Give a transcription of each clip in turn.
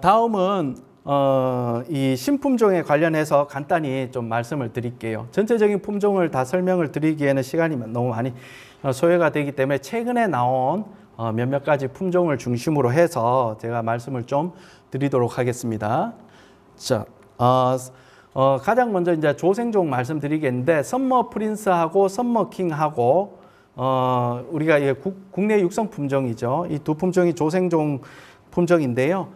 다음은 이 신품종에 관련해서 간단히 좀 말씀을 드릴게요. 전체적인 품종을 다 설명을 드리기에는 시간이 너무 많이 소요가 되기 때문에 최근에 나온 몇몇 가지 품종을 중심으로 해서 제가 말씀을 좀 드리도록 하겠습니다. 자, 가장 먼저 이제 조생종 말씀드리겠는데, 썸머 프린스하고 썸머 킹하고 우리가 국내 육성 품종이죠. 이 두 품종이 조생종 품종인데요.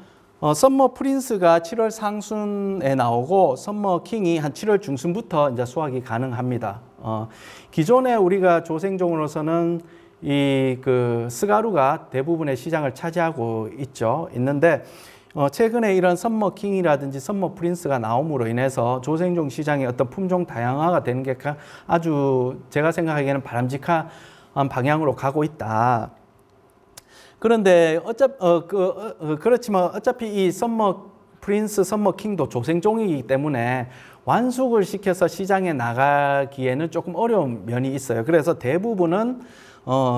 썸머 프린스가 7월 상순에 나오고 썸머 킹이 한 7월 중순부터 이제 수확이 가능합니다. 기존에 우리가 조생종으로서는 이 스가루가 대부분의 시장을 차지하고 있는데 최근에 이런 썸머 킹이라든지 썸머 프린스가 나옴으로 인해서 조생종 시장의 어떤 품종 다양화가 되는 게 아주 제가 생각하기에는 바람직한 방향으로 가고 있다. 그런데 그렇지만 어차피 이 썸머 프린스, 썸머 킹도 조생종이기 때문에 완숙을 시켜서 시장에 나가기에는 조금 어려운 면이 있어요. 그래서 대부분은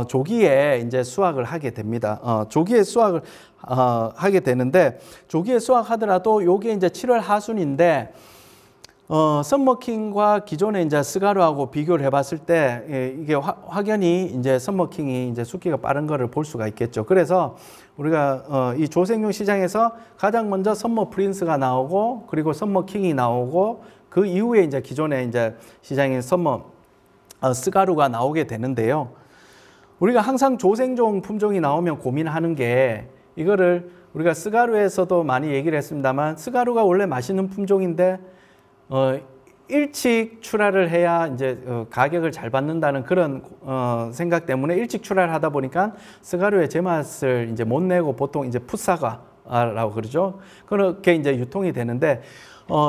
조기에 이제 수확을 하게 됩니다. 조기에 수확을 하게 되는데, 조기에 수확하더라도 요게 이제 7월 하순인데 썸머킹과 기존의 이제 스가루하고 비교를 해봤을 때 이게 확연히 이제 썸머킹이 이제 숙기가 빠른 거를 볼 수가 있겠죠. 그래서 우리가 이 조생종 시장에서 가장 먼저 썸머 프린스가 나오고, 그리고 썸머킹이 나오고, 그 이후에 이제 기존의 이제 시장에 썸머 스가루가 나오게 되는데요. 우리가 항상 조생종 품종이 나오면 고민하는 게, 이거를 우리가 스가루에서도 많이 얘기를 했습니다만, 스가루가 원래 맛있는 품종인데 일찍 출하를 해야 이제 가격을 잘 받는다는 그런 생각 때문에 일찍 출하를 하다 보니까 스가루의 제맛을 이제 못 내고 보통 이제 풋사과라고 그러죠. 그렇게 이제 유통이 되는데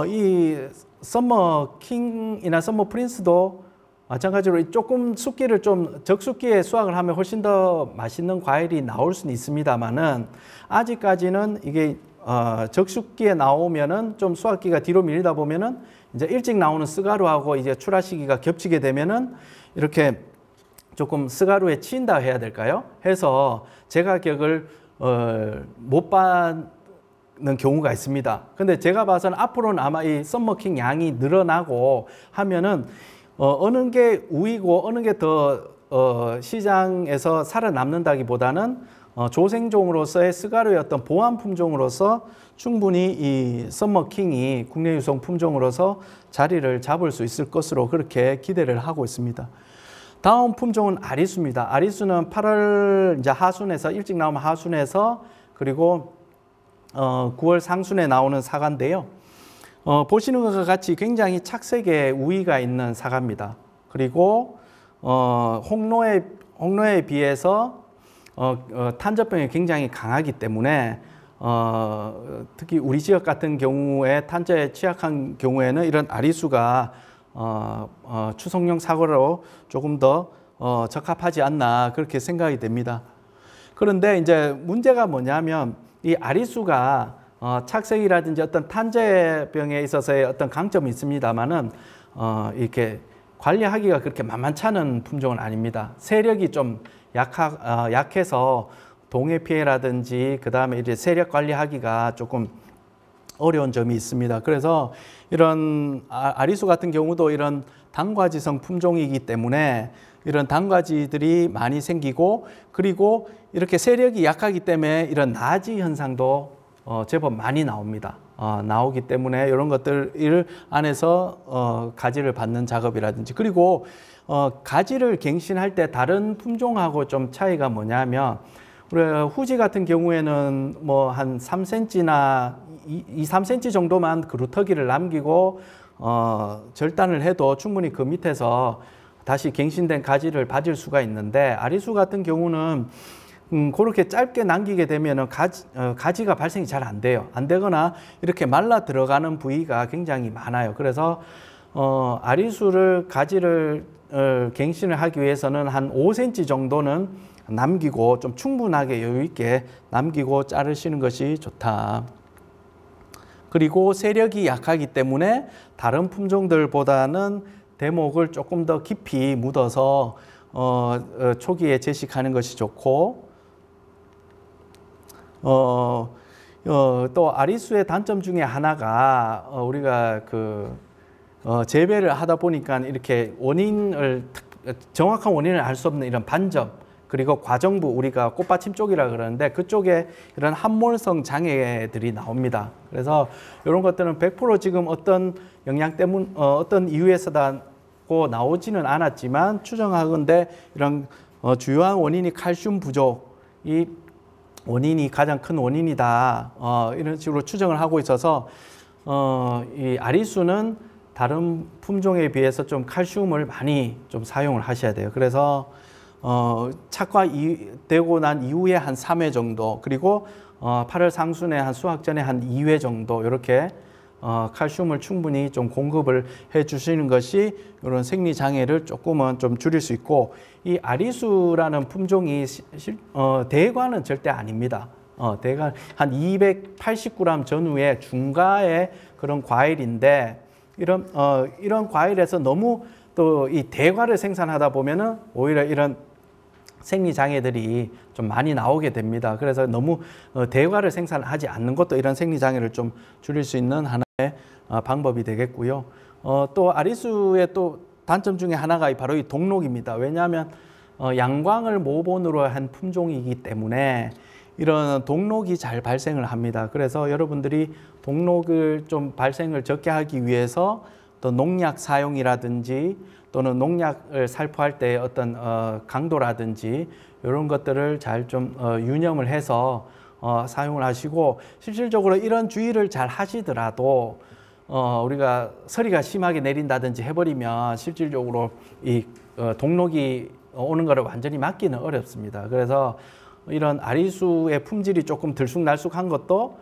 이 썸머 킹이나 썸머 프린스도 마찬가지로 조금 숙기를 좀 적숙기에 수확을 하면 훨씬 더 맛있는 과일이 나올 수는 있습니다만은, 아직까지는 이게 적숙기에 나오면은 좀 수확기가 뒤로 밀리다 보면은 이제 일찍 나오는 스가루하고 이제 출하 시기가 겹치게 되면은 이렇게 조금 스가루에 치인다 해야 될까요? 해서 제 가격을 못 받는 경우가 있습니다. 근데 제가 봐서는 앞으로는 아마 이 썸머킹 양이 늘어나고 하면은 어느 게 우위고 어느 게 더 시장에서 살아남는다기보다는 조생종으로서의 스가루의 어떤 보완 품종으로서 충분히 이 썸머킹이 국내 유성 품종으로서 자리를 잡을 수 있을 것으로 그렇게 기대를 하고 있습니다. 다음 품종은 아리수입니다. 아리수는 8월 이제 하순에서, 일찍 나오면 하순에서, 그리고 9월 상순에 나오는 사과인데요. 보시는 것과 같이 굉장히 착색에 우위가 있는 사과입니다. 그리고 홍로에 비해서 탄저병이 굉장히 강하기 때문에 특히 우리 지역 같은 경우에 탄저에 취약한 경우에는 이런 아리수가 추송용 사과로 조금 더 적합하지 않나 그렇게 생각이 됩니다. 그런데 이제 문제가 뭐냐면, 이 아리수가 착색이라든지 어떤 탄저병에 있어서의 어떤 강점이 있습니다만은 이렇게 관리하기가 그렇게 만만치 않은 품종은 아닙니다. 세력이 좀 약해서 동해 피해라든지 그다음에 이제 세력 관리하기가 조금 어려운 점이 있습니다. 그래서 이런 아리수 같은 경우도 이런 단과지성 품종이기 때문에 이런 단과지들이 많이 생기고, 그리고 이렇게 세력이 약하기 때문에 이런 나지 현상도 제법 많이 나옵니다. 나오기 때문에 이런 것들 안에서 가지를 받는 작업이라든지, 그리고 가지를 갱신할 때 다른 품종하고 좀 차이가 뭐냐면, 우리 후지 같은 경우에는 뭐 한 3cm나 3cm 정도만 그루터기를 남기고 절단을 해도 충분히 그 밑에서 다시 갱신된 가지를 받을 수가 있는데, 아리수 같은 경우는 그렇게 짧게 남기게 되면 가지가 발생이 잘 안 돼요. 안 되거나 이렇게 말라 들어가는 부위가 굉장히 많아요. 그래서 아리수를 가지를 갱신을 하기 위해서는 한 5cm 정도는 남기고 좀 충분하게 여유 있게 남기고 자르시는 것이 좋다. 그리고 세력이 약하기 때문에 다른 품종들보다는 대목을 조금 더 깊이 묻어서 초기에 제식하는 것이 좋고, 또 아리수의 단점 중에 하나가 우리가 재배를 하다 보니까 이렇게 정확한 원인을 알 수 없는 이런 반점, 그리고 과정부, 우리가 꽃받침 쪽이라 그러는데 그쪽에 이런 함몰성 장애들이 나옵니다. 그래서 이런 것들은 100% 지금 어떤 영양 때문, 어떤 이유에서다고 나오지는 않았지만 추정하건대 이런 주요한 원인이 칼슘 부족이 원인이 가장 큰 원인이다. 이런 식으로 추정을 하고 있어서 이 아리수는 다른 품종에 비해서 좀 칼슘을 많이 좀 사용을 하셔야 돼요. 그래서 착과되고 난 이후에 한 3회 정도, 그리고 8월 상순에 한 수확 전에 한 2회 정도 이렇게 칼슘을 충분히 좀 공급을 해 주시는 것이 이런 생리 장애를 조금은 좀 줄일 수 있고, 이 아리수라는 품종이 대과는 절대 아닙니다. 대과 한 280g 전후의 중가의 그런 과일인데, 이런 과일에서 너무 또 이 대과를 생산하다 보면은 오히려 이런 생리 장애들이 좀 많이 나오게 됩니다. 그래서 너무 대과를 생산하지 않는 것도 이런 생리 장애를 좀 줄일 수 있는 하나의 방법이 되겠고요. 또 아리수의 또 단점 중에 하나가 바로 이 동록입니다. 왜냐하면 양광을 모본으로 한 품종이기 때문에 이런 동록이 잘 발생을 합니다. 그래서 여러분들이 동록을 좀 발생을 적게 하기 위해서 또 농약 사용이라든지 또는 농약을 살포할 때 어떤 강도라든지 이런 것들을 잘 좀 유념을 해서 사용을 하시고, 실질적으로 이런 주의를 잘 하시더라도 우리가 서리가 심하게 내린다든지 해버리면 실질적으로 이 동록이 오는 것을 완전히 막기는 어렵습니다. 그래서 이런 아리수의 품질이 조금 들쑥날쑥한 것도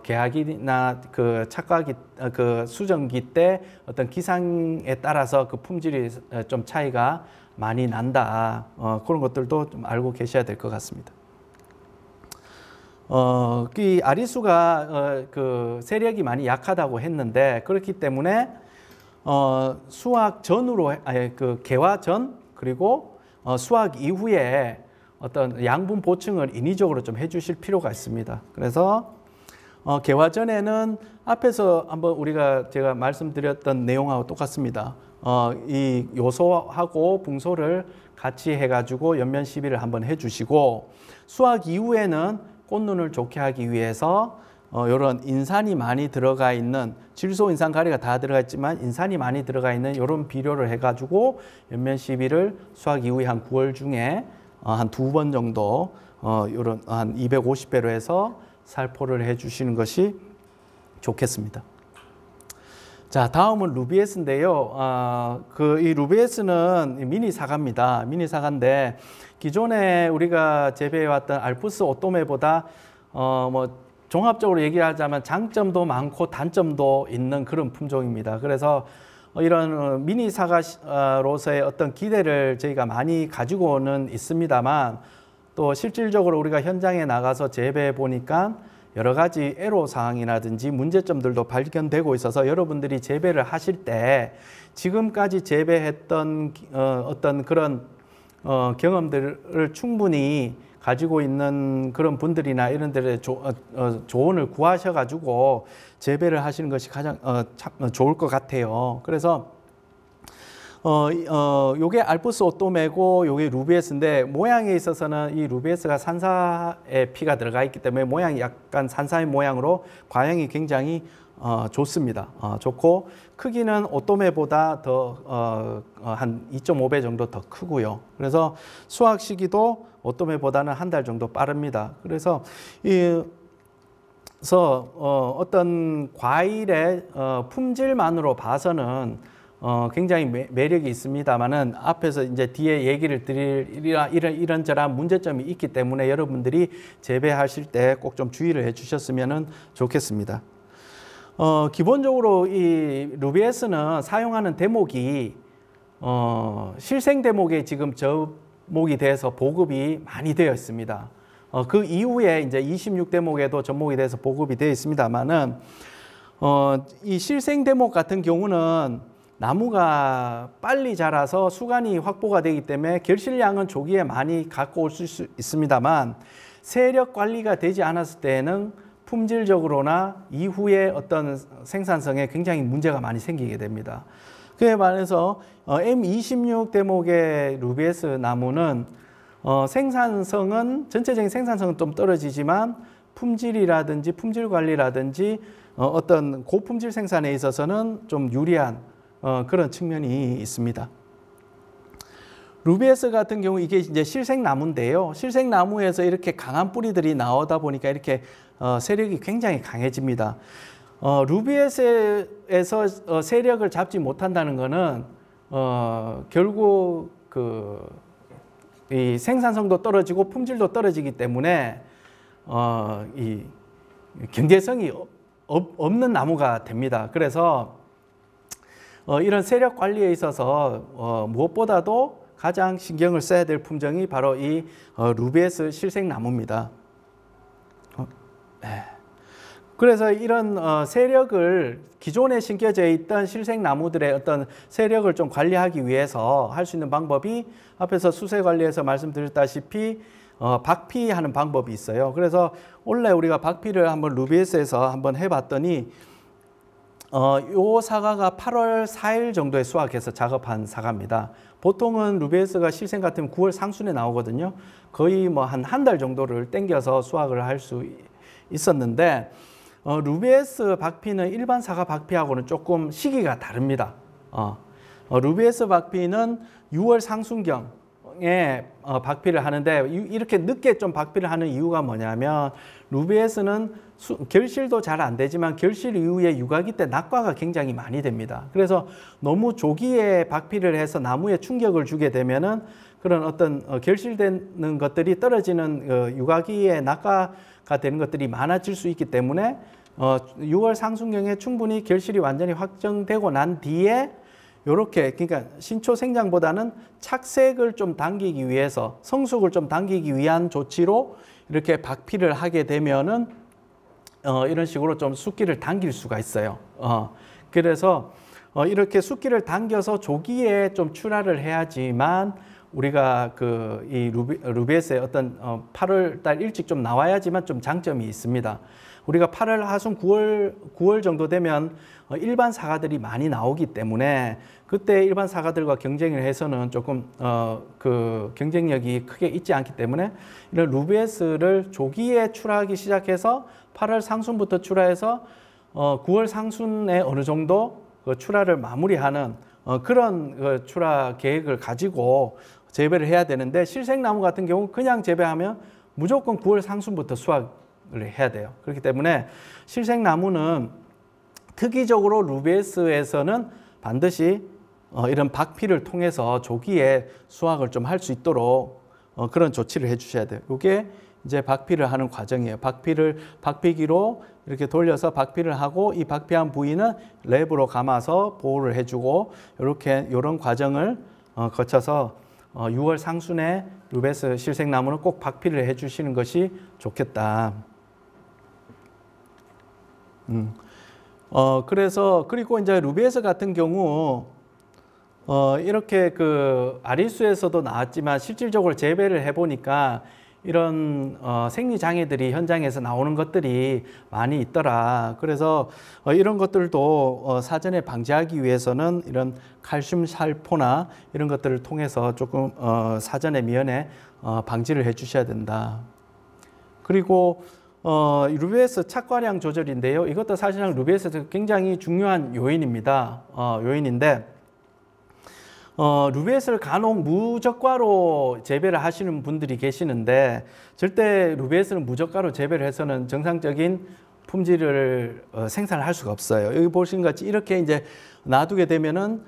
개화기나 착과기, 수정기 때 어떤 기상에 따라서 그 품질이 좀 차이가 많이 난다. 그런 것들도 좀 알고 계셔야 될 것 같습니다. 이 아리수가 세력이 많이 약하다고 했는데, 그렇기 때문에 수확 전후로, 개화 전 그리고 수확 이후에 어떤 양분 보충을 인위적으로 좀 해주실 필요가 있습니다. 그래서 개화 전에는 앞에서 한번 제가 말씀드렸던 내용하고 똑같습니다. 이 요소하고 붕소를 같이 해가지고 연면 시비를 한번 해주시고, 수확 이후에는 꽃눈을 좋게 하기 위해서 이런 인산이 많이 들어가 있는, 질소, 인산, 가리가 다 들어가 있지만 인산이 많이 들어가 있는 이런 비료를 해가지고 연면 시비를 수확 이후에 한 9월 중에 한 2번 정도 이런 한 250배로 해서 살포를 해주시는 것이 좋겠습니다. 자, 다음은 루비에스인데요. 이 루비에스는 미니 사과입니다. 미니 사과인데 기존에 우리가 재배해왔던 알프스 오토메보다 종합적으로 얘기하자면 장점도 많고 단점도 있는 그런 품종입니다. 그래서 이런 미니 사과로서의 어떤 기대를 저희가 많이 가지고는 있습니다만, 또 실질적으로 우리가 현장에 나가서 재배해 보니까 여러 가지 애로사항이라든지 문제점들도 발견되고 있어서 여러분들이 재배를 하실 때 지금까지 재배했던 어떤 그런 경험들을 충분히 가지고 있는 그런 분들이나 이런 데를 조언을 구하셔가지고 재배를 하시는 것이 가장 좋을 것 같아요. 그래서 요게 알프스 오토메고 요게 루비에스인데, 모양에 있어서는 이 루비에스가 산사의 피가 들어가 있기 때문에 모양이 약간 산사의 모양으로 과형이 굉장히 좋습니다. 좋고 크기는 오토메보다 더 한 2.5배 정도 더 크고요. 그래서 수확 시기도 오토메보다는 한 달 정도 빠릅니다. 그래서 어떤 과일의 품질만으로 봐서는 굉장히 매력이 있습니다만은, 앞에서 이제 뒤에 얘기를 드릴 이런저런 문제점이 있기 때문에 여러분들이 재배하실 때 꼭 좀 주의를 해 주셨으면 좋겠습니다. 기본적으로 이 루비에스는 사용하는 대목이 실생 대목에 지금 접목이 돼서 보급이 많이 되어 있습니다. 그 이후에 이제 26대목에도 접목이 돼서 보급이 되어 있습니다만은, 이 실생 대목 같은 경우는 나무가 빨리 자라서 수간이 확보가 되기 때문에 결실량은 조기에 많이 갖고 올 수 있습니다만, 세력 관리가 되지 않았을 때에는 품질적으로나 이후의 어떤 생산성에 굉장히 문제가 많이 생기게 됩니다. 그에 반해서 M26 대목의 루비에스 나무는 생산성은 전체적인 생산성은 좀 떨어지지만 품질이라든지 품질 관리라든지 어떤 고품질 생산에 있어서는 좀 유리한 그런 측면이 있습니다. 루비에스 같은 경우 이게 이제 실생나무인데요. 실생나무에서 이렇게 강한 뿌리들이 나오다 보니까 이렇게 세력이 굉장히 강해집니다. 루비에스에서 세력을 잡지 못한다는 것은 결국 이 생산성도 떨어지고 품질도 떨어지기 때문에 이 경제성이 없는 나무가 됩니다. 그래서 이런 세력 관리에 있어서 무엇보다도 가장 신경을 써야 될 품종이 바로 이 루비에스 실생나무입니다. 그래서 이런 세력을 기존에 심겨져 있던 실생나무들의 어떤 세력을 좀 관리하기 위해서 할 수 있는 방법이 앞에서 수세 관리에서 말씀드렸다시피 박피하는 방법이 있어요. 그래서 원래 우리가 박피를 한번 루비에스에서 한번 해봤더니 요 사과가 8월 4일 정도에 수확해서 작업한 사과입니다. 보통은 루비에스가 실생 같으면 9월 상순에 나오거든요. 거의 뭐 한 달 정도를 땡겨서 수확을 할 수 있었는데 루비에스 박피는 일반 사과 박피하고는 조금 시기가 다릅니다. 루비에스 박피는 6월 상순경에 박피를 하는데 이렇게 늦게 좀 박피를 하는 이유가 뭐냐면 루비에스는 결실도 잘 안 되지만 결실 이후에 유과기 때 낙과가 굉장히 많이 됩니다. 그래서 너무 조기에 박피를 해서 나무에 충격을 주게 되면은 그런 어떤 결실되는 것들이 떨어지는 유과기에 낙과가 되는 것들이 많아질 수 있기 때문에 6월 상순경에 충분히 결실이 완전히 확정되고 난 뒤에 요렇게 그러니까 신초 생장보다는 착색을 좀 당기기 위해서 성숙을 좀 당기기 위한 조치로 이렇게 박피를 하게 되면은 이런 식으로 좀 숫기를 당길 수가 있어요. 그래서 이렇게 숫기를 당겨서 조기에 좀 출하를 해야지만 우리가 이 루비에스의 어떤 8월 달 일찍 좀 나와야지만 좀 장점이 있습니다. 우리가 8월 하순 9월 정도 되면 일반 사과들이 많이 나오기 때문에 그때 일반 사과들과 경쟁을 해서는 조금 그 경쟁력이 크게 있지 않기 때문에 이런 루비에스를 조기에 출하하기 시작해서 8월 상순부터 출하해서 9월 상순에 어느 정도 그 출하를 마무리하는 그런 출하 계획을 가지고 재배를 해야 되는데 실생나무 같은 경우 그냥 재배하면 무조건 9월 상순부터 수확을 해야 돼요. 그렇기 때문에 실생나무는 특이적으로 루비에스에서는 반드시 이런 박피를 통해서 조기에 수확을 좀 할 수 있도록 그런 조치를 해 주셔야 돼요. 이게 이제 박피를 하는 과정이에요. 박피기로 이렇게 돌려서 박피를 하고 이 박피한 부위는 랩으로 감아서 보호를 해주고 이런 과정을 거쳐서 6월 상순에 루비에스 실생나무는 꼭 박피를 해주시는 것이 좋겠다. 그리고 이제 루비에스 같은 경우 이렇게 그 아리수에서도 나왔지만 실질적으로 재배를 해보니까 이런 생리장애들이 현장에서 나오는 것들이 많이 있더라. 그래서 이런 것들도 사전에 방지하기 위해서는 이런 칼슘 살포나 이런 것들을 통해서 조금 사전에 미연에 방지를 해 주셔야 된다. 그리고 루비에스 착과량 조절인데요. 이것도 사실상 루비에스에서 굉장히 중요한 요인입니다. 요인인데 루비에스를 간혹 무적과로 재배를 하시는 분들이 계시는데 절대 루비에스는 무적과로 재배를 해서는 정상적인 품질을 생산을 할 수가 없어요. 여기 보시는 것 같이 이렇게 이제 놔두게 되면은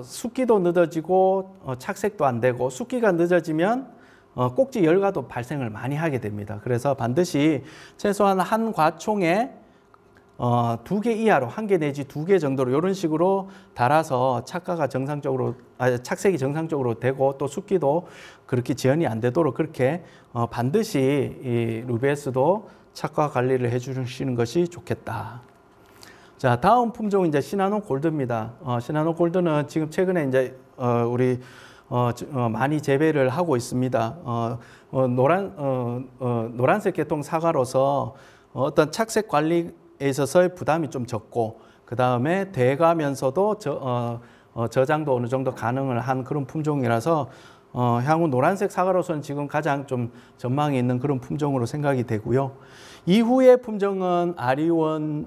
숫기도 늦어지고 착색도 안 되고 숫기가 늦어지면 꼭지 열과도 발생을 많이 하게 됩니다. 그래서 반드시 최소한 한 과총에 2개 이하로 1개 내지 2개 정도로 이런 식으로 달아서 착색이 정상적으로 되고 또 숫기도 그렇게 지연이 안 되도록 그렇게 반드시 이 루비에스도 착과 관리를 해 주시는 것이 좋겠다. 자, 다음 품종은 이제 시나노 골드입니다. 시나노 골드는 지금 최근에 이제 우리 많이 재배를 하고 있습니다. 노란색 계통 사과로서 어떤 착색 관리에 있어서의 부담이 좀 적고 그 다음에 돼가면서도 저장도 어느 정도 가능을 한 그런 품종이라서 향후 노란색 사과로서는 지금 가장 좀 전망이 있는 그런 품종으로 생각이 되고요. 이후의 품종은 아리원이라든지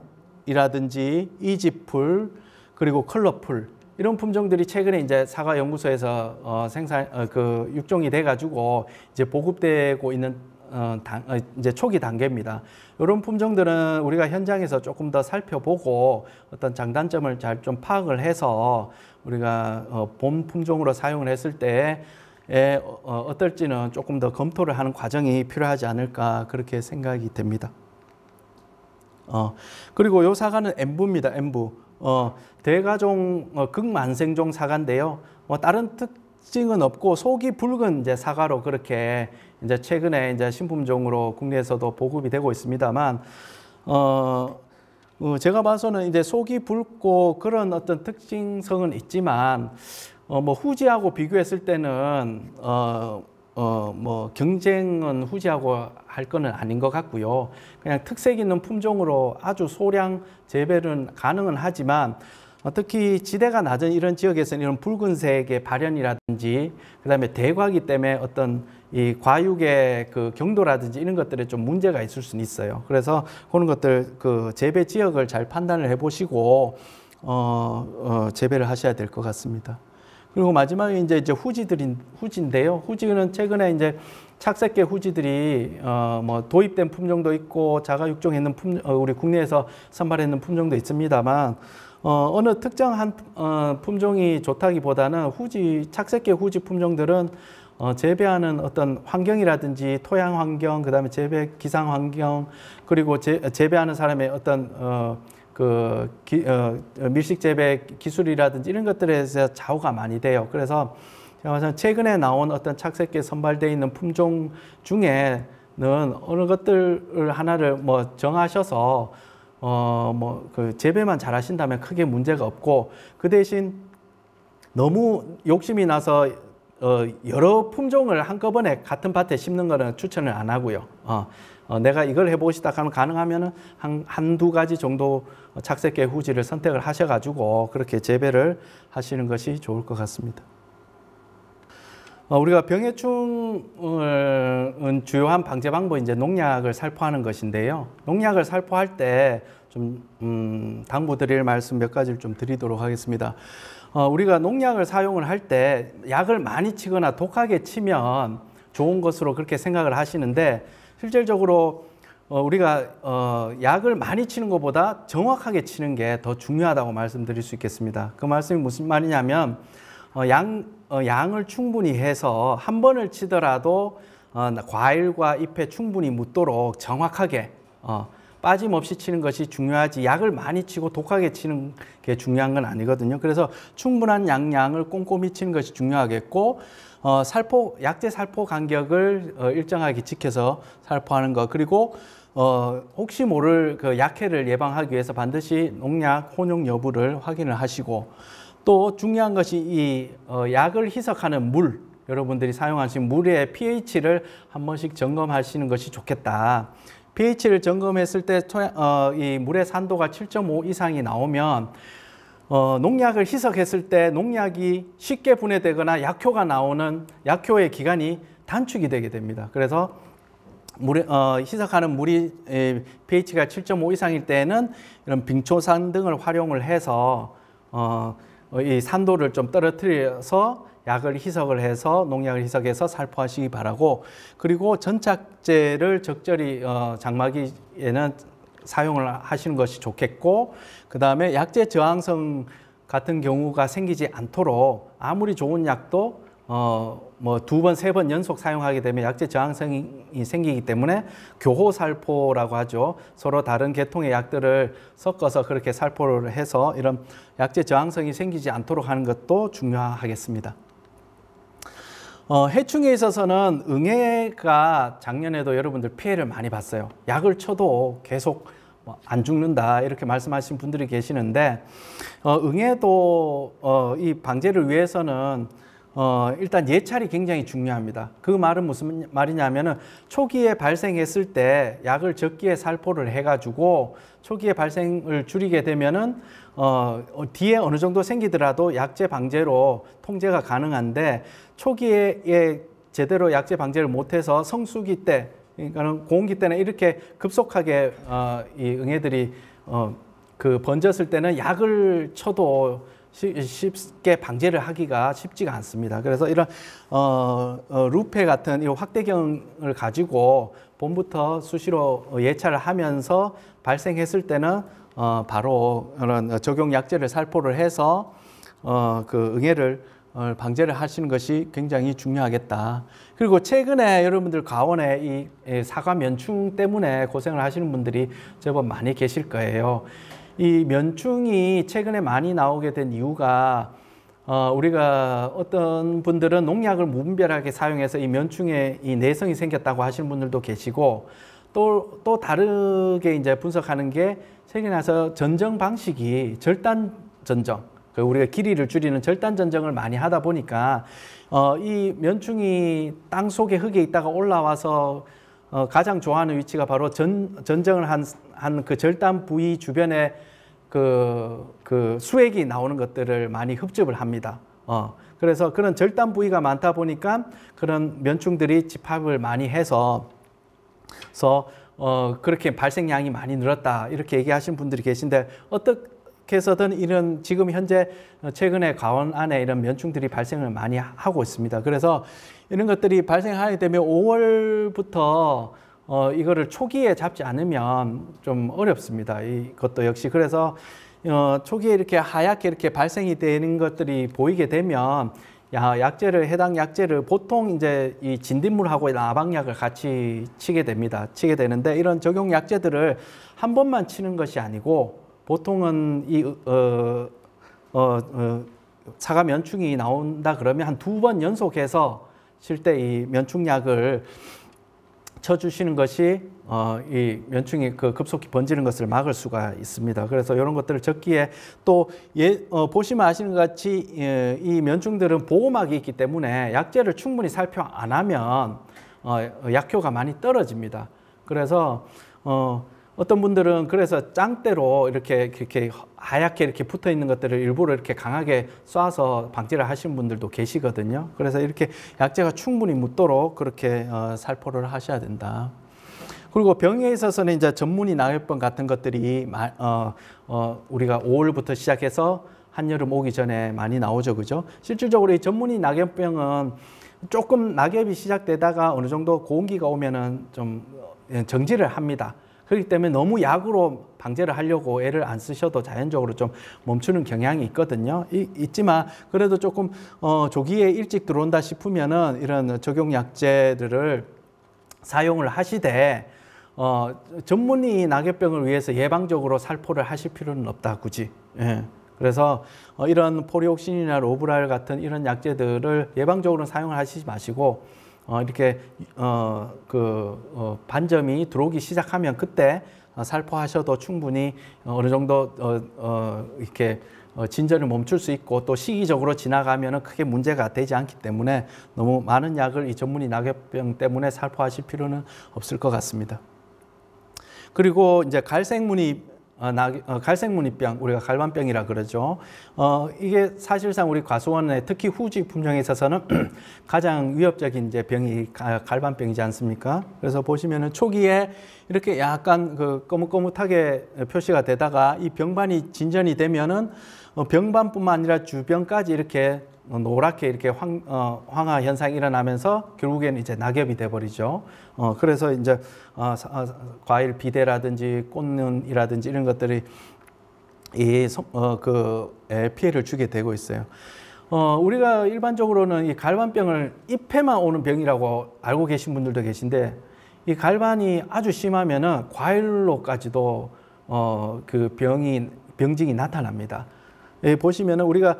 이지풀 그리고 컬러풀 이런 품종들이 최근에 이제 사과 연구소에서 육종이 돼가지고 이제 보급되고 있는 이제 초기 단계입니다. 이런 품종들은 우리가 현장에서 조금 더 살펴보고 어떤 장단점을 잘 좀 파악을 해서 우리가 본 품종으로 사용을 했을 때 어떨지는 조금 더 검토를 하는 과정이 필요하지 않을까 그렇게 생각이 됩니다. 그리고 요 사과는 엠부입니다. 엠부. 대가종 극만생종 사과인데요. 다른 특징은 없고 속이 붉은 이제 사과로 그렇게 이제 최근에 이제 신품종으로 국내에서도 보급이 되고 있습니다만, 제가 봐서는 이제 속이 붉고 그런 어떤 특징성은 있지만, 뭐 후지하고 비교했을 때는 뭐 경쟁은 후지하고 할 거는 아닌 것 같고요. 그냥 특색 있는 품종으로 아주 소량 재배는 가능은 하지만 특히 지대가 낮은 이런 지역에서는 이런 붉은색의 발현이라든지 그다음에 대과기 때문에 어떤 이 과육의 그 경도라든지 이런 것들에 좀 문제가 있을 수는 있어요. 그래서 그런 것들 그 재배 지역을 잘 판단을 해보시고 재배를 하셔야 될 것 같습니다. 그리고 마지막에 이제 후지인데요. 후지는 최근에 이제 착색계 후지들이 뭐 도입된 품종도 있고 자가 육종했는 우리 국내에서 선발했는 품종도 있습니다만 어느 특정한 품종이 좋다기보다는 착색계 후지 품종들은 재배하는 어떤 환경이라든지 토양 환경, 그다음에 재배 기상 환경, 그리고 재배하는 사람의 어떤 밀식 재배 기술이라든지 이런 것들에서 좌우가 많이 돼요. 그래서 제가 최근에 나온 어떤 착색계 선발되어 있는 품종 중에는 어느 것들 하나를 뭐 정하셔서 재배만 잘 하신다면 크게 문제가 없고, 그 대신 너무 욕심이 나서 여러 품종을 한꺼번에 같은 밭에 심는 거는 추천을 안 하고요. 내가 이걸 해보시다 하면 가능하면 한두 가지 정도 착색계 후지를 선택을 하셔가지고 그렇게 재배를 하시는 것이 좋을 것 같습니다. 우리가 병해충은 주요한 방제 방법이 이제 농약을 살포하는 것인데요. 농약을 살포할 때 좀 당부드릴 말씀 몇 가지를 좀 드리도록 하겠습니다. 우리가 농약을 사용을 할 때 약을 많이 치거나 독하게 치면 좋은 것으로 그렇게 생각을 하시는데, 실질적으로 우리가 약을 많이 치는 것보다 정확하게 치는 게 더 중요하다고 말씀드릴 수 있겠습니다. 그 말씀이 무슨 말이냐면 양을 충분히 해서 한 번을 치더라도 과일과 잎에 충분히 묻도록 정확하게 빠짐없이 치는 것이 중요하지, 약을 많이 치고 독하게 치는 게 중요한 건 아니거든요. 그래서 충분한 양을 꼼꼼히 치는 것이 중요하겠고, 약제 살포 간격을 일정하게 지켜서 살포하는 것, 그리고 혹시 모를 그 약해를 예방하기 위해서 반드시 농약 혼용 여부를 확인을 하시고, 또 중요한 것이 이 약을 희석하는 물, 여러분들이 사용하신 물의 pH를 한 번씩 점검하시는 것이 좋겠다. pH를 점검했을 때 이 물의 산도가 7.5 이상이 나오면 농약을 희석했을 때 농약이 쉽게 분해되거나 약효가 나오는 약효의 기간이 단축이 되게 됩니다. 그래서 희석하는 물이 pH가 7.5 이상일 때는 이런 빙초산 등을 활용을 해서 이 산도를 좀 떨어뜨려서 약을 희석을 해서 농약을 희석해서 살포하시기 바라고, 그리고 전착제를 적절히 장마기에는 사용을 하시는 것이 좋겠고, 그 다음에 약제 저항성 같은 경우가 생기지 않도록 아무리 좋은 약도 뭐 2번, 3번 연속 사용하게 되면 약제 저항성이 생기기 때문에 교호 살포라고 하죠. 서로 다른 계통의 약들을 섞어서 그렇게 살포를 해서 이런 약제 저항성이 생기지 않도록 하는 것도 중요하겠습니다. 해충에 있어서는 응애가 작년에도 여러분들 피해를 많이 봤어요. 약을 쳐도 계속 안 죽는다 이렇게 말씀하신 분들이 계시는데, 응애도 이 방제를 위해서는 일단 예찰이 굉장히 중요합니다. 그 말은 무슨 말이냐면은 초기에 발생했을 때 약을 적기에 살포를 해가지고 초기에 발생을 줄이게 되면은 뒤에 어느 정도 생기더라도 약제 방제로 통제가 가능한데 초기에 제대로 약제 방제를 못해서 성수기 때, 그러니까는 고온기 때는 이렇게 급속하게 이 응애들이 그 번졌을 때는 약을 쳐도 쉽게 방제를 하기가 쉽지가 않습니다. 그래서 이런 루페 같은 이 확대경을 가지고 봄부터 수시로 예찰을 하면서 발생했을 때는 바로 그런 적용 약제를 살포를 해서 그 응애를 방제를 하시는 것이 굉장히 중요하겠다. 그리고 최근에 여러분들 가원에 이 사과 면충 때문에 고생을 하시는 분들이 제법 많이 계실 거예요. 이 면충이 최근에 많이 나오게 된 이유가 우리가 어떤 분들은 농약을 무분별하게 사용해서 이 면충에 이 내성이 생겼다고 하시는 분들도 계시고 또 다르게 이제 분석하는 게 최근에 나서 전정 방식이 절단 전정, 우리가 길이를 줄이는 절단 전정을 많이 하다 보니까 이 면충이 땅 속에 흙에 있다가 올라와서 가장 좋아하는 위치가 바로 전정을 한 그 절단 부위 주변에 그 수액이 나오는 것들을 많이 흡집을 합니다. 그래서 그런 절단 부위가 많다 보니까 그런 면충들이 집합을 많이 해서 그렇게 발생량이 많이 늘었다 이렇게 얘기하시는 분들이 계신데 어떻게 해서든 이런 지금 현재 최근에 가원 안에 이런 면충들이 발생을 많이 하고 있습니다. 그래서 이런 것들이 발생하게 되면 5월부터 이거를 초기에 잡지 않으면 좀 어렵습니다. 이것도 역시 그래서 초기에 이렇게 하얗게 이렇게 발생이 되는 것들이 보이게 되면 해당 약제를 보통 이제 이 진딧물하고 나방약을 같이 치게 됩니다. 치게 되는데 이런 적용 약제들을 한 번만 치는 것이 아니고 보통은 사과 면충이 나온다 그러면 한 2번 연속해서 칠 때 이 면충약을 쳐주시는 것이 이 면충이 급속히 번지는 것을 막을 수가 있습니다. 그래서 이런 것들을 적기에 또 보시면 아시는 것 같이 이 면충들은 보호막이 있기 때문에 약제를 충분히 살포 안 하면 약효가 많이 떨어집니다. 그래서 어떤 분들은 그래서 짱대로 이렇게 하얗게 이렇게 붙어 있는 것들을 일부러 이렇게 강하게 쏴서 방지를 하시는 분들도 계시거든요. 그래서 이렇게 약제가 충분히 묻도록 그렇게 살포를 하셔야 된다. 그리고 병에 있어서는 이제 전문의 낙엽병 같은 것들이 우리가 5월부터 시작해서 한여름 오기 전에 많이 나오죠, 그죠? 실질적으로 이 전문의 낙엽병은 조금 낙엽이 시작되다가 어느 정도 고온기가 오면은 좀 정지를 합니다. 그렇기 때문에 너무 약으로 방제를 하려고 애를 안 쓰셔도 자연적으로 좀 멈추는 경향이 있거든요. 있지만 그래도 조금 조기에 일찍 들어온다 싶으면은 이런 적용 약제들을 사용을 하시되 전문의 낙엽병을 위해서 예방적으로 살포를 하실 필요는 없다 굳이. 예. 그래서 이런 포리옥신이나 로브랄 같은 이런 약제들을 예방적으로 사용을 하시지 마시고 이렇게 반점이 들어오기 시작하면 그때 살포하셔도 충분히 어느 정도 이렇게 진전을 멈출 수 있고 또 시기적으로 지나가면 크게 문제가 되지 않기 때문에 너무 많은 약을 이 전문의 낙엽병 때문에 살포하실 필요는 없을 것 같습니다. 그리고 이제 갈색무늬병, 우리가 갈반병이라 그러죠. 이게 사실상 우리 과수원에 특히 후지 품종에 있어서는 가장 위협적인 이제 병이 갈반병이지 않습니까? 그래서 보시면은 초기에 이렇게 약간 거뭇거뭇하게 표시가 되다가 이 병반이 진전이 되면은 병반뿐만 아니라 주변까지 이렇게 노랗게 이렇게 황화 현상이 일어나면서 결국에는 이제 낙엽이 돼버리죠. 그래서 이제 과일 비대라든지 꽃눈이라든지 이런 것들이 피해를 주게 되고 있어요. 우리가 일반적으로는 이 갈반병을 잎에만 오는 병이라고 알고 계신 분들도 계신데 이 갈반이 아주 심하면은 과일로까지도 병증이 나타납니다. 보시면은 우리가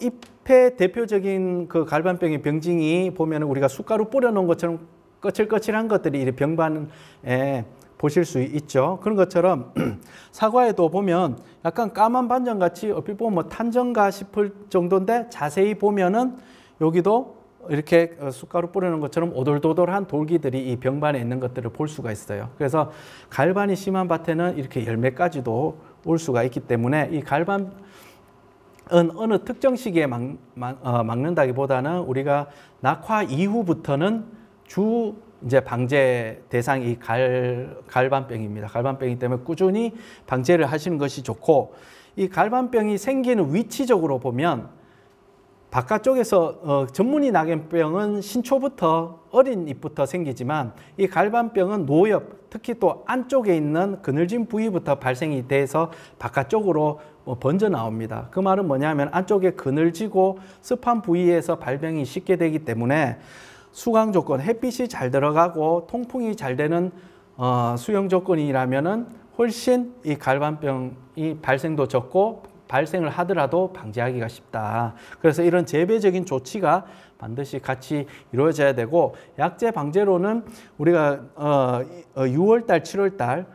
잎의 대표적인 그 갈반병의 병증이 보면은 우리가 숟가루 뿌려놓은 것처럼 거칠거칠한 것들이 이 병반에 보실 수 있죠. 그런 것처럼 사과에도 보면 약간 까만 반점같이 얼핏 보면 뭐 탄전가 싶을 정도인데 자세히 보면은 여기도 이렇게 숯가루 뿌리는 것처럼 오돌도돌한 돌기들이 이 병반에 있는 것들을 볼 수가 있어요. 그래서 갈반이 심한 밭에는 이렇게 열매까지도 올 수가 있기 때문에 이 갈반은 어느 특정 시기에 막는다기보다는 우리가 낙화 이후부터는 주 이제 방제 대상이 이 갈반병입니다. 갈반병이기 때문에 꾸준히 방제를 하시는 것이 좋고, 이 갈반병이 생기는 위치적으로 보면 바깥쪽에서 전문의 낙엽병은 신초부터 어린 잎부터 생기지만 이 갈반병은 노엽, 특히 또 안쪽에 있는 그늘진 부위부터 발생이 돼서 바깥쪽으로 번져 나옵니다. 그 말은 뭐냐면 안쪽에 그늘지고 습한 부위에서 발병이 쉽게 되기 때문에 수강 조건, 햇빛이 잘 들어가고 통풍이 잘 되는 수영 조건이라면은 훨씬 이 갈반병이 발생도 적고 발생을 하더라도 방지하기가 쉽다. 그래서 이런 재배적인 조치가 반드시 같이 이루어져야 되고, 약재 방제로는 우리가 6월달, 7월달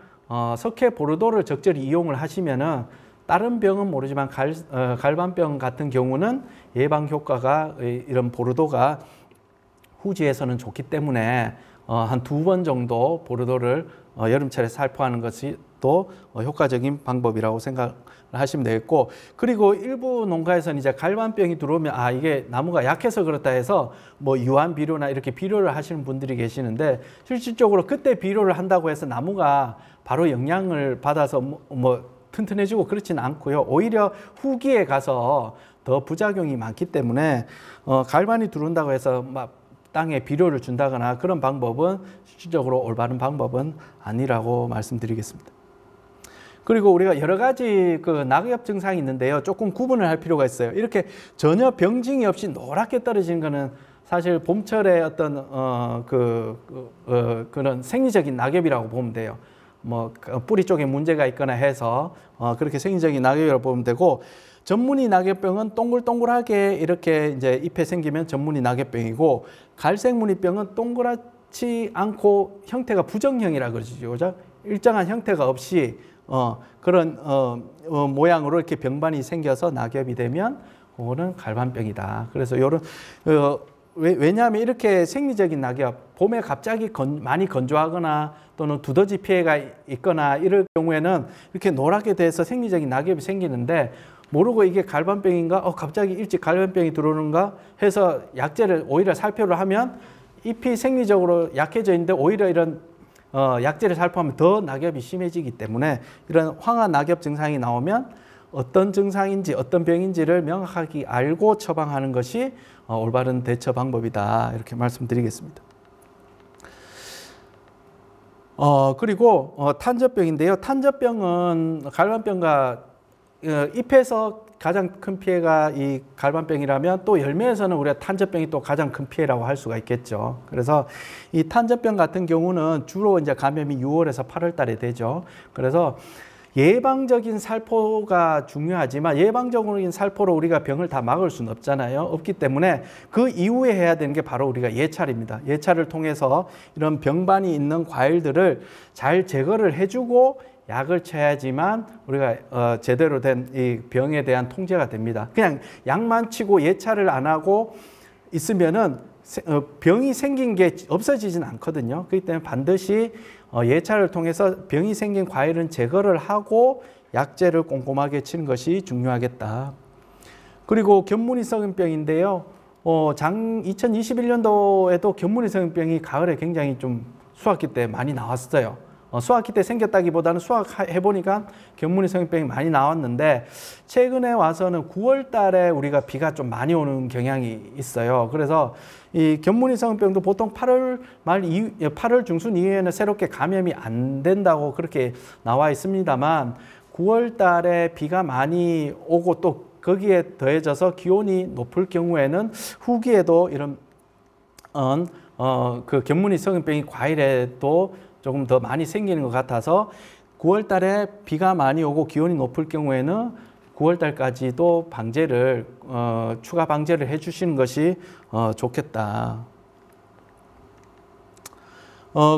석회 보르도를 적절히 이용을 하시면은 다른 병은 모르지만 갈반병 같은 경우는 예방 효과가 이런 보르도가 후지에서는 좋기 때문에 한 2번 정도 보르도를 여름철에 살포하는 것이 또 효과적인 방법이라고 생각하시면 되겠고, 그리고 일부 농가에서는 이제 갈반병이 들어오면 이게 나무가 약해서 그렇다 해서 뭐 유한 비료나 이렇게 비료를 하시는 분들이 계시는데, 실질적으로 그때 비료를 한다고 해서 나무가 바로 영양을 받아서 뭐 튼튼해지고 그렇지는 않고요. 오히려 후기에 가서 더 부작용이 많기 때문에 갈반이 들어온다고 해서 막 땅에 비료를 준다거나 그런 방법은 실질적으로 올바른 방법은 아니라고 말씀드리겠습니다. 그리고 우리가 여러 가지 그 낙엽 증상이 있는데요. 조금 구분을 할 필요가 있어요. 이렇게 전혀 병징이 없이 노랗게 떨어지는 거는 사실 봄철에 어떤 그런 생리적인 낙엽이라고 보면 돼요. 뭐 뿌리 쪽에 문제가 있거나 해서 그렇게 생리적인 낙엽이라고 보면 되고, 전문의 낙엽병은 동글동글하게 이렇게 이제 잎에 생기면 전문의 낙엽병이고, 갈색 무늬병은 동그랗지 않고 형태가 부정형이라 그러죠. 그죠? 일정한 형태가 없이 그런 모양으로 이렇게 병반이 생겨서 낙엽이 되면 그거는 갈반병이다. 그래서 이런 왜냐하면 이렇게 생리적인 낙엽, 봄에 갑자기 많이 건조하거나 또는 두더지 피해가 있거나 이럴 경우에는 이렇게 노랗게 돼서 생리적인 낙엽이 생기는데, 모르고 이게 갈반병인가? 갑자기 일찍 갈반병이 들어오는가? 해서 약재를 오히려 살포를 하면 잎이 생리적으로 약해져 있는데 오히려 이런 약재를 살포하면 더 낙엽이 심해지기 때문에 이런 황화 낙엽 증상이 나오면 어떤 증상인지 어떤 병인지를 명확하게 알고 처방하는 것이 올바른 대처 방법이다. 이렇게 말씀드리겠습니다. 그리고 탄저병인데요. 탄저병은 갈반병과 잎에서 가장 큰 피해가 이 갈반병이라면 또 열매에서는 우리가 탄저병이 또 가장 큰 피해라고 할 수가 있겠죠. 그래서 이 탄저병 같은 경우는 주로 이제 감염이 6월에서 8월 달에 되죠. 그래서 예방적인 살포가 중요하지만 예방적인 살포로 우리가 병을 다 막을 수는 없잖아요. 없기 때문에 그 이후에 해야 되는 게 바로 우리가 예찰입니다. 예찰을 통해서 이런 병반이 있는 과일들을 잘 제거를 해주고 약을 쳐야지만 우리가 제대로 된 이 병에 대한 통제가 됩니다. 그냥 약만 치고 예찰을 안 하고 있으면은 병이 생긴 게 없어지진 않거든요. 그렇기 때문에 반드시 예찰을 통해서 병이 생긴 과일은 제거를 하고 약재를 꼼꼼하게 치는 것이 중요하겠다. 그리고 견무늬성인병인데요. 2021년도에도 견무늬성인병이 가을에 굉장히 좀 수확기 때 많이 나왔어요. 수확기 때 생겼다기보다는 수확해보니까 견무늬성인병이 많이 나왔는데, 최근에 와서는 9월 달에 우리가 비가 좀 많이 오는 경향이 있어요. 그래서 이 견무늬성인병도 보통 8월 중순 이후에는 새롭게 감염이 안 된다고 그렇게 나와 있습니다만, 9월 달에 비가 많이 오고 또 거기에 더해져서 기온이 높을 경우에는 후기에도 이런 그 견무늬성인병이 과일에도 조금 더 많이 생기는 것 같아서 9월 달에 비가 많이 오고 기온이 높을 경우에는 9월 달까지도 방제를 추가 방제를 해 주시는 것이 좋겠다.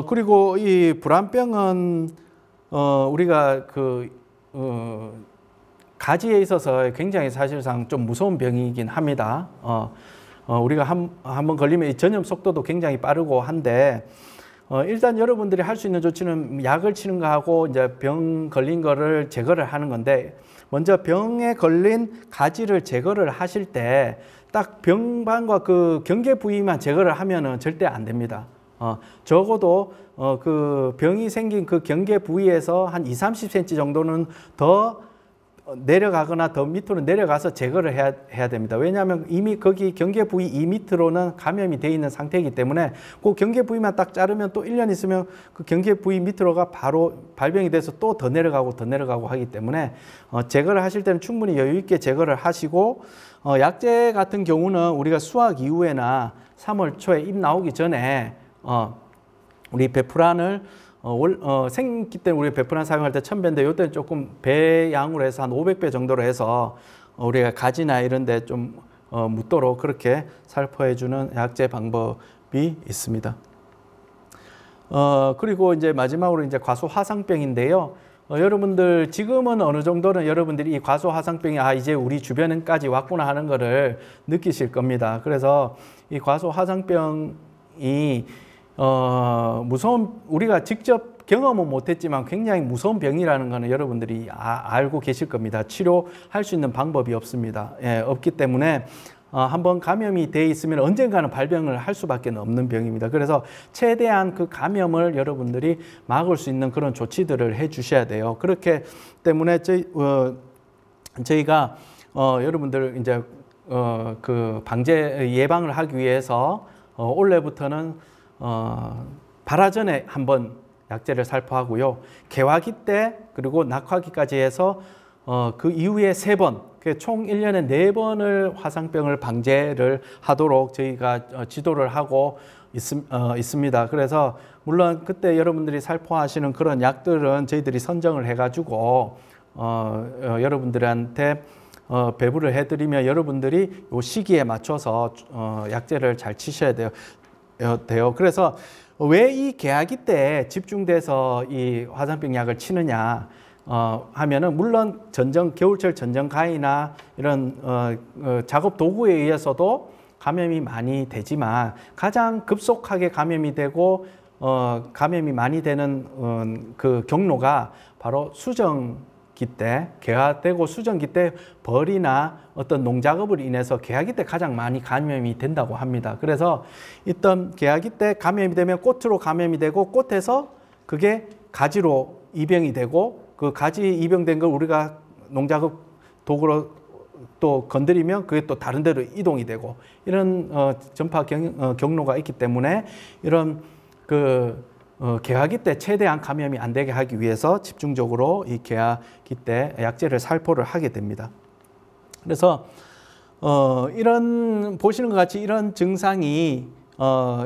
그리고 이 불안병은 우리가 가지에 있어서 굉장히 사실상 좀 무서운 병이긴 합니다. 우리가 한번 걸리면 이 전염 속도도 굉장히 빠르고 한데 일단 여러분들이 할 수 있는 조치는 약을 치는 거하고 이제 병 걸린 거를 제거를 하는 건데 먼저 병에 걸린 가지를 제거를 하실 때 딱 병반과 그 경계 부위만 제거를 하면은 절대 안 됩니다. 적어도 그 병이 생긴 그 경계 부위에서 한 20-30cm 정도는 더 내려가거나 더 밑으로 내려가서 제거를 해야 됩니다. 왜냐하면 이미 거기 경계 부위 이 밑으로는 감염이 되어 있는 상태이기 때문에 그 경계 부위만 딱 자르면 또 1년 있으면 그 경계 부위 밑으로가 바로 발병이 돼서 또 더 내려가고 하기 때문에 제거를 하실 때는 충분히 여유 있게 제거를 하시고 약재 같은 경우는 우리가 수확 이후에나 3월 초에 잎 나오기 전에 우리 베프란을 생기 때는 우리 베프란 사용할 때 1000배인데 이때는 조금 배 양으로 해서 한 500배 정도로 해서 우리가 가지나 이런 데 좀 묻도록 그렇게 살포해 주는 약재 방법이 있습니다. 그리고 이제 마지막으로 이제 과수화상병인데요. 여러분들 지금은 어느 정도는 여러분들이 이 과수화상병이 이제 우리 주변까지 왔구나 하는 거를 느끼실 겁니다. 그래서 이 과수화상병이 무서운, 우리가 직접 경험은 못했지만 굉장히 무서운 병이라는 거는 여러분들이 알고 계실 겁니다. 치료할 수 있는 방법이 없습니다. 없기 때문에 한번 감염이 돼 있으면 언젠가는 발병을 할 수밖에 없는 병입니다. 그래서 최대한 그 감염을 여러분들이 막을 수 있는 그런 조치들을 해 주셔야 돼요. 그렇기 때문에 저희가 여러분들 이제 그 방제 예방을 하기 위해서 올해부터는 발화 전에 한번 약재를 살포하고요. 개화기 때 그리고 낙화기까지 해서 그 이후에 3번, 총 1년에 4번을 화상병을 방제를 하도록 저희가 지도를 하고 있습니다. 그래서 물론 그때 여러분들이 살포하시는 그런 약들은 저희들이 선정을 해가지고 여러분들한테 배부를 해드리면 여러분들이 이 시기에 맞춰서 약재를 잘 치셔야 돼요. 그래서 왜 이 개화기 때 집중돼서 이 화상병 약을 치느냐 하면은 물론 겨울철 전정가위나 이런 작업 도구에 의해서도 감염이 많이 되지만 가장 급속하게 감염이 되고 감염이 많이 되는 그 경로가 바로 수정기 때, 개화되고 수정기 때 벌이나 어떤 농작업을 인해서 개화기 때 가장 많이 감염이 된다고 합니다. 그래서 일단 개화기 때 감염이 되면 꽃으로 감염이 되고 꽃에서 그게 가지로 이병이 되고 그 가지 이병된 걸 우리가 농작업 도구로 또 건드리면 그게 또 다른 데로 이동이 되고 이런 전파 경로가 있기 때문에 이런 개화기 때 최대한 감염이 안 되게 하기 위해서 집중적으로 이 개화기 때 약재를 살포를 하게 됩니다. 그래서 보시는 것 같이 이런 증상이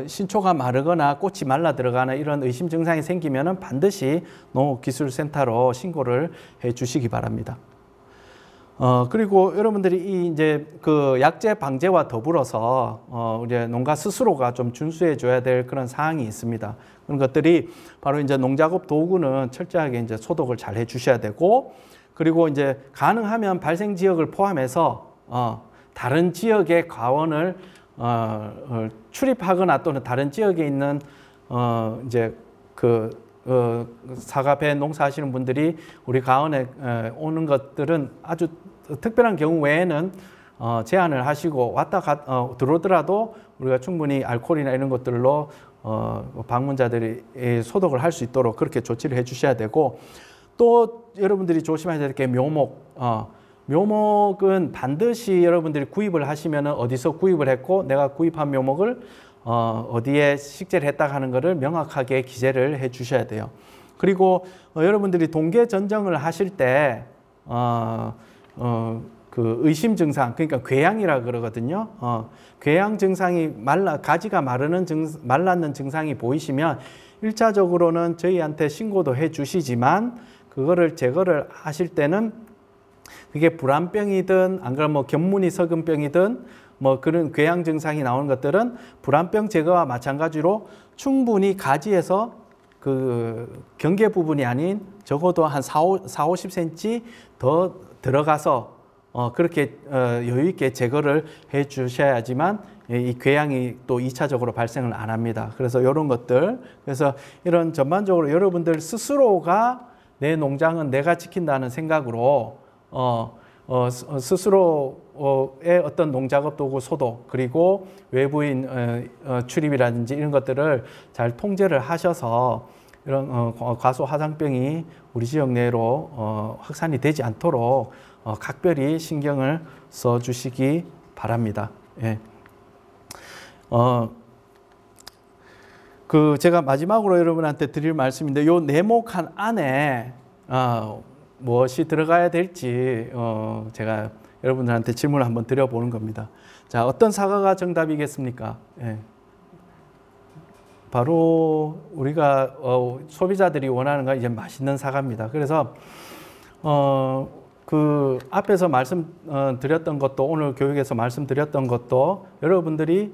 신초가 마르거나 꽃이 말라 들어가는 이런 의심 증상이 생기면은 반드시 농업기술센터로 신고를 해 주시기 바랍니다. 그리고 여러분들이 이제 그 약재 방제와 더불어서 이제 농가 스스로가 좀 준수해 줘야 될 그런 사항이 있습니다. 그런 것들이 바로 이제 농작업 도구는 철저하게 이제 소독을 잘 해 주셔야 되고, 그리고 이제 가능하면 발생 지역을 포함해서 다른 지역의 과원을 출입하거나 또는 다른 지역에 있는 이제 사과배 농사하시는 분들이 우리 가원에 오는 것들은 아주 특별한 경우 외에는 제한을 하시고 들어오더라도 우리가 충분히 알코올이나 이런 것들로 방문자들이 소독을 할 수 있도록 그렇게 조치를 해 주셔야 되고, 또 여러분들이 조심하셔야 될 게 묘목은 반드시 여러분들이 구입을 하시면 어디서 구입을 했고 내가 구입한 묘목을 어디에 식재를 했다 하는 것을 명확하게 기재를 해 주셔야 돼요. 그리고 여러분들이 동계 전정을 하실 때 그 의심 증상, 그러니까 궤양이라 그러거든요. 궤양 증상이 가지가 말랐는 증상이 보이시면 1차적으로는 저희한테 신고도 해 주시지만 그거를 제거를 하실 때는 그게 불안병이든 안 그러면 견문이 석은병이든 그런 궤양 증상이 나오는 것들은 불안병 제거와 마찬가지로 충분히 가지에서 그 경계 부분이 아닌 적어도 한 40-50cm 더 들어가서 그렇게 여유 있게 제거를 해 주셔야지만 이 궤양이 또 2차적으로 발생을 안 합니다. 그래서 이런 것들, 그래서 이런 전반적으로 여러분들 스스로가 내 농장은 내가 지킨다는 생각으로 스스로의 어떤 농작업 도구 소독, 그리고 외부인 출입이라든지 이런 것들을 잘 통제를 하셔서 이런 과소 화상병이 우리 지역 내로 확산이 되지 않도록 각별히 신경을 써 주시기 바랍니다. 예. 제가 마지막으로 여러분한테 드릴 말씀인데, 요 네모칸 안에 무엇이 들어가야 될지 제가 여러분들한테 질문을 한번 드려보는 겁니다. 자, 어떤 사과가 정답이겠습니까? 예. 바로 우리가 소비자들이 원하는 건 이제 맛있는 사과입니다. 그래서 그 앞에서 말씀드렸던 것도, 오늘 교육에서 말씀드렸던 것도 여러분들이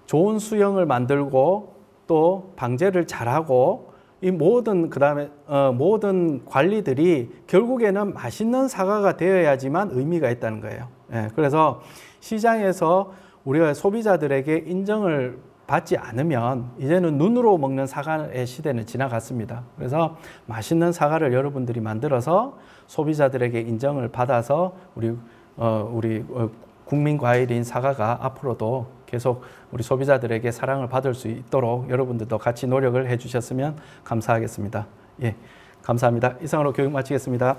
좋은 수영을 만들고 또 방제를 잘하고 이 모든 그다음에 모든 관리들이 결국에는 맛있는 사과가 되어야지만 의미가 있다는 거예요. 예, 그래서 시장에서 우리가 소비자들에게 인정을 받지 않으면 이제는 눈으로 먹는 사과의 시대는 지나갔습니다. 그래서 맛있는 사과를 여러분들이 만들어서 소비자들에게 인정을 받아서 우리 국민 과일인 사과가 앞으로도 계속 우리 소비자들에게 사랑을 받을 수 있도록 여러분들도 같이 노력을 해주셨으면 감사하겠습니다. 예, 감사합니다. 이상으로 교육 마치겠습니다.